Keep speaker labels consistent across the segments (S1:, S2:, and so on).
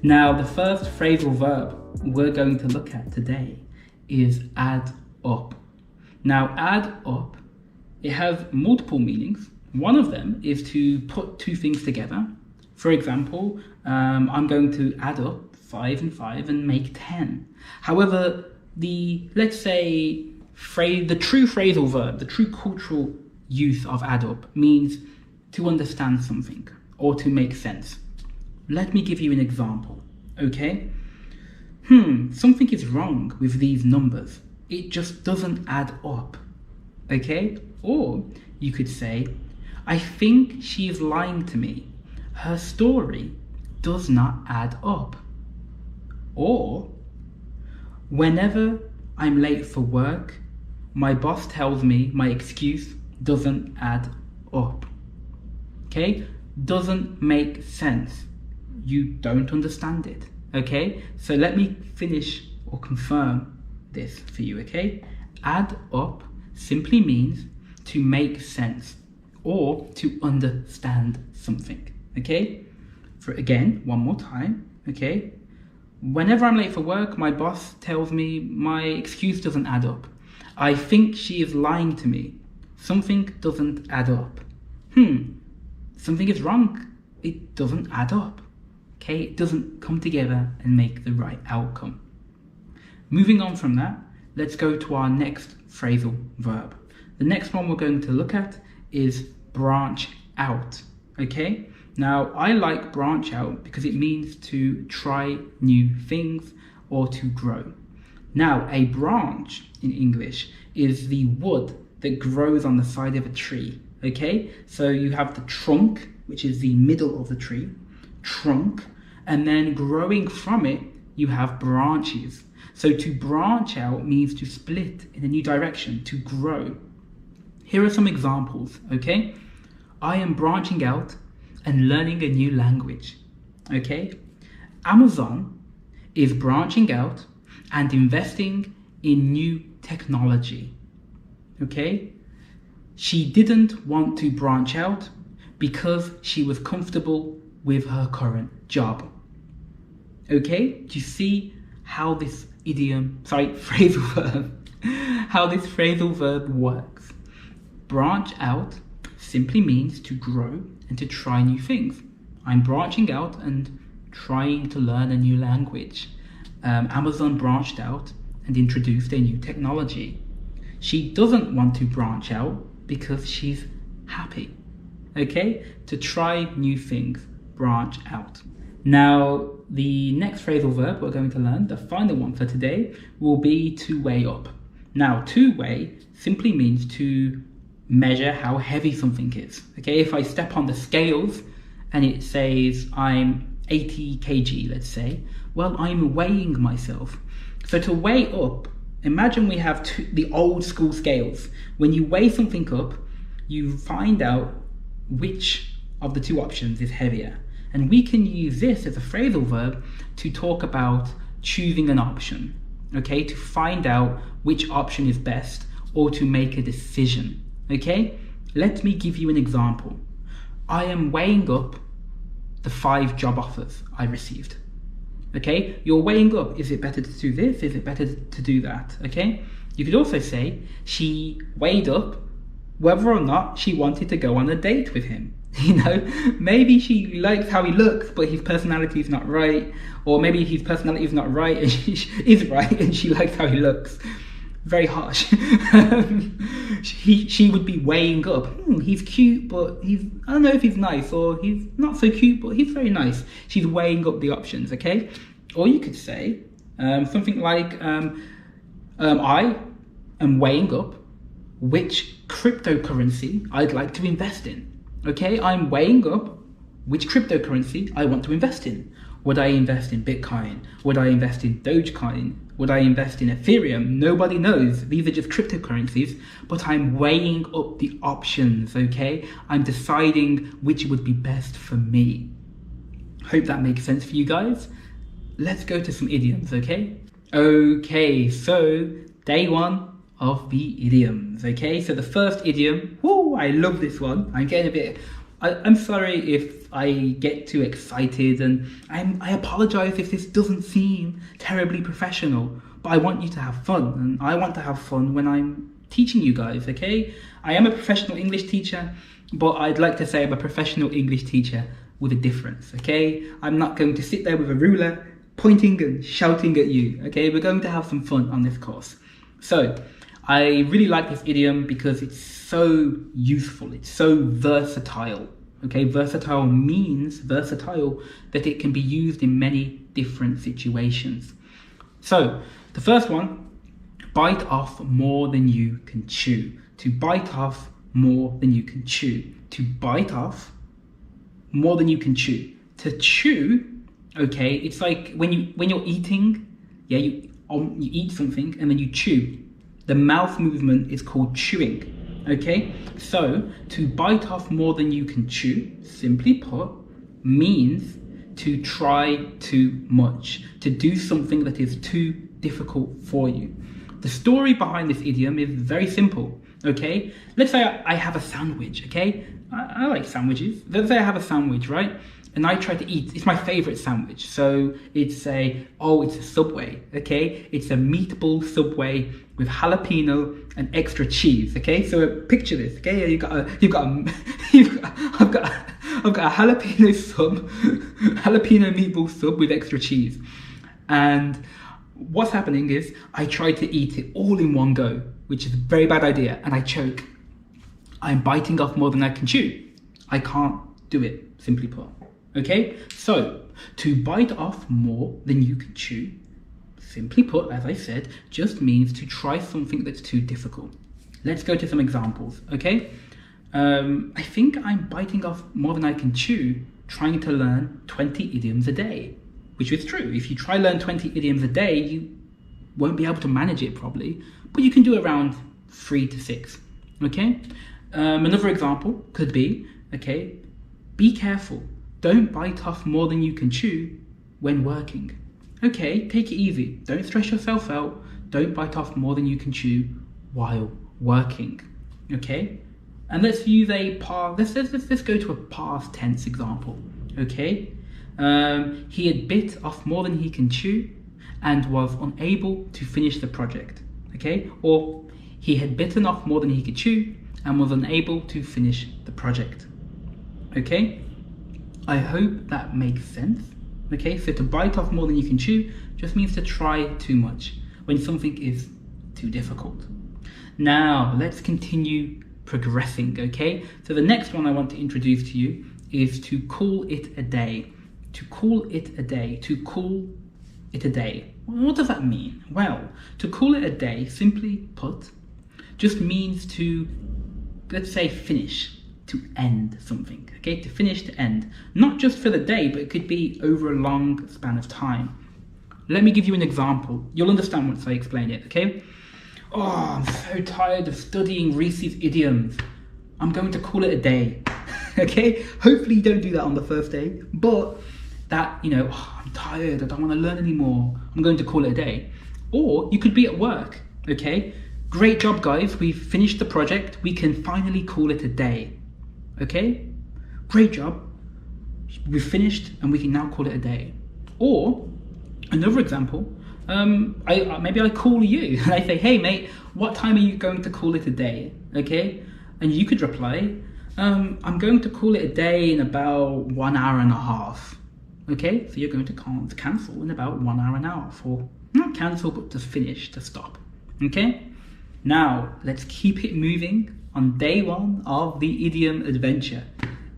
S1: Now, the first phrasal verb we're going to look at today is add up. Now, add up, it has multiple meanings. One of them is to put two things together. For example, I'm going to add up 5 and 5 and make 10. However, let's say the true phrasal verb, the true cultural use of add up means to understand something or to make sense. Let me give you an example, okay? Something is wrong with these numbers. It just doesn't add up, okay? Or you could say, I think she is lying to me. Her story does not add up. Or, whenever I'm late for work, my boss tells me my excuse doesn't add up. Okay? Doesn't make sense. You don't understand it. Okay? So let me finish or confirm this for you, okay? Add up simply means to make sense or to understand something, okay? Again, one more time, okay? Whenever I'm late for work, my boss tells me my excuse doesn't add up. I think she is lying to me. Something doesn't add up. Something is wrong. It doesn't add up. Okay, it doesn't come together and make the right outcome. Moving on from that, let's go to our next phrasal verb. The next one we're going to look at is branch out. Okay, now I like branch out because it means to try new things or to grow. Now, a branch in English is the wood that grows on the side of a tree. Okay, so you have the trunk, which is the middle of the tree, trunk, and then growing from it, you have branches. So to branch out means to split in a new direction, to grow. Here are some examples, okay? I am branching out and learning a new language, okay? Amazon is branching out and investing in new technology, okay? She didn't want to branch out because she was comfortable with her current job. Okay, do you see how this how this phrasal verb works? Branch out simply means to grow and to try new things. I'm branching out and trying to learn a new language. Amazon branched out and introduced a new technology. She doesn't want to branch out because she's happy. Okay, to try new things, branch out. Now, the next phrasal verb we're going to learn, the final one for today, will be to weigh up. Now, to weigh simply means to measure how heavy something is. Okay, if I step on the scales and it says I'm 80 kg, let's say, well, I'm weighing myself. So to weigh up, imagine we have the old school scales. When you weigh something up, you find out which of the two options is heavier. And we can use this as a phrasal verb to talk about choosing an option, okay? To find out which option is best or to make a decision, okay? Let me give you an example. I am weighing up the 5 job offers I received, okay? You're weighing up, is it better to do this? Is it better to do that, okay? You could also say she weighed up whether or not she wanted to go on a date with him. You know, maybe she likes how he looks, but his personality is not right. Or maybe his personality is not right and she is right and she likes how he looks. Very harsh. She would be weighing up. He's cute, but I don't know if he's nice, or he's not so cute, but he's very nice. She's weighing up the options, okay? Or you could say something like, I am weighing up which cryptocurrency I'd like to invest in. Okay, I'm weighing up which cryptocurrency I want to invest in. Would I invest in Bitcoin? Would I invest in Dogecoin? Would I invest in Ethereum? Nobody knows. These are just cryptocurrencies, but I'm weighing up the options, okay? I'm deciding which would be best for me. Hope that makes sense for you guys. Let's go to some idioms, okay? Okay, so day 1 of the idioms, okay? So the first idiom, I love this one. I'm getting I'm sorry if I get too excited, and I apologize if this doesn't seem terribly professional, but I want you to have fun, and I want to have fun when I'm teaching you guys, okay? I am a professional English teacher, but I'd like to say I'm a professional English teacher with a difference, okay? I'm not going to sit there with a ruler pointing and shouting at you, okay? We're going to have some fun on this course. So, I really like this idiom because it's so useful, it's so versatile, okay? Versatile means versatile that it can be used in many different situations. So, the first one, bite off more than you can chew. To bite off more than you can chew. To bite off more than you can chew. To chew, okay, it's like when you're eating, yeah, you eat something and then you chew. The mouth movement is called chewing, okay? So, to bite off more than you can chew, simply put, means to try too much, to do something that is too difficult for you. The story behind this idiom is very simple, okay? Let's say I have a sandwich, okay? I like sandwiches. Let's say I have a sandwich, right? And I try to eat, it's my favorite sandwich. So it's a Subway, okay? It's a meatball Subway with jalapeno and extra cheese, okay? So picture this, okay? I've got a jalapeno meatball sub with extra cheese. And what's happening is I try to eat it all in one go, which is a very bad idea, and I choke. I'm biting off more than I can chew. I can't do it, simply put. Okay, so to bite off more than you can chew, simply put, as I said, just means to try something that's too difficult. Let's go to some examples, okay? I think I'm biting off more than I can chew trying to learn 20 idioms a day, which is true. If you try learn 20 idioms a day, you won't be able to manage it probably, but you can do around 3 to 6, okay? Another example could be, okay, be careful. Don't bite off more than you can chew when working. Okay, take it easy. Don't stress yourself out. Don't bite off more than you can chew while working. Okay? And let's use a past, let's go to a past tense example. Okay? He had bit off more than he can chew and was unable to finish the project. Okay? Or he had bitten off more than he could chew and was unable to finish the project. Okay? I hope that makes sense. Okay, so to bite off more than you can chew just means to try too much when something is too difficult. Now, let's continue progressing, okay? So the next one I want to introduce to you is to call it a day. To call it a day. To call it a day. What does that mean? Well, to call it a day, simply put, just means to, let's say, finish. To end something, okay? To finish, to end. Not just for the day, but it could be over a long span of time. Let me give you an example. You'll understand once I explain it, okay? Oh, I'm so tired of studying Reese's idioms. I'm going to call it a day, okay? Hopefully you don't do that on the first day, but that, I'm tired, I don't want to learn anymore. I'm going to call it a day. Or you could be at work, okay? Great job, guys. We've finished the project. We can finally call it a day. Okay, great job. We've finished and we can now call it a day. Or another example, maybe I call you and I say, hey mate, what time are you going to call it a day? Okay, and you could reply, I'm going to call it a day in about 1 hour and a half. Okay, so you're going to cancel in about 1 hour and a half, or not cancel, but to finish, to stop. Okay, now let's keep it moving. On day 1 of the idiom adventure.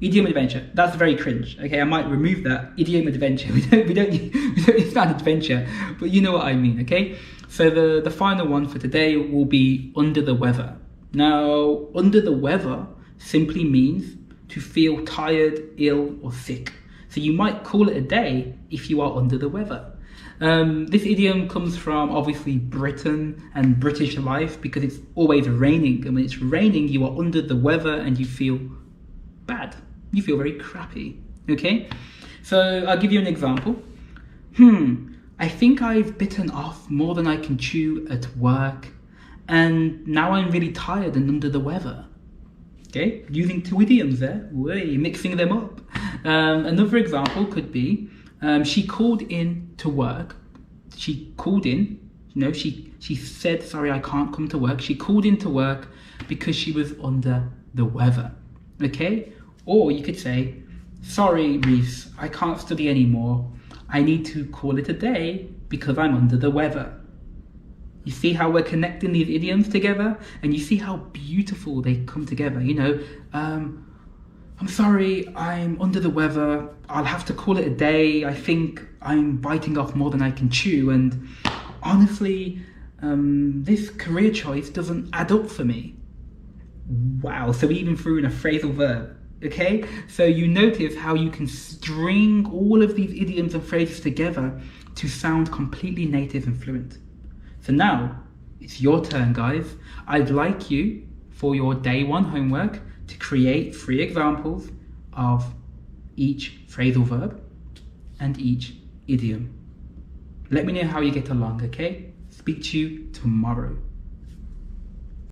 S1: Idiom adventure, that's very cringe. Okay, I might remove that. Idiom adventure, we don't it's not adventure, but you know what I mean, okay? So the final one for today will be under the weather. Now, under the weather simply means to feel tired, ill, or sick. So you might call it a day if you are under the weather. This idiom comes from obviously Britain and British life because it's always raining, and when it's raining you are under the weather and you feel bad, you feel very crappy, okay? So I'll give you an example. I think I've bitten off more than I can chew at work and now I'm really tired and under the weather. Okay, using two idioms there, mixing them up. Another example could be, she called in to work. She called in, she said, sorry, I can't come to work. She called in to work because she was under the weather. Okay, or you could say, sorry, Reese, I can't study anymore. I need to call it a day because I'm under the weather. You see how we're connecting these idioms together? And you see how beautiful they come together. I'm sorry, I'm under the weather. I'll have to call it a day. I think I'm biting off more than I can chew. And honestly, this career choice doesn't add up for me. Wow, so we even threw in a phrasal verb. Okay, so you notice how you can string all of these idioms and phrases together to sound completely native and fluent. So now it's your turn, guys. I'd like you, for your day one homework, to create 3 examples of each phrasal verb and each idiom. Let me know how you get along, okay? Speak to you tomorrow.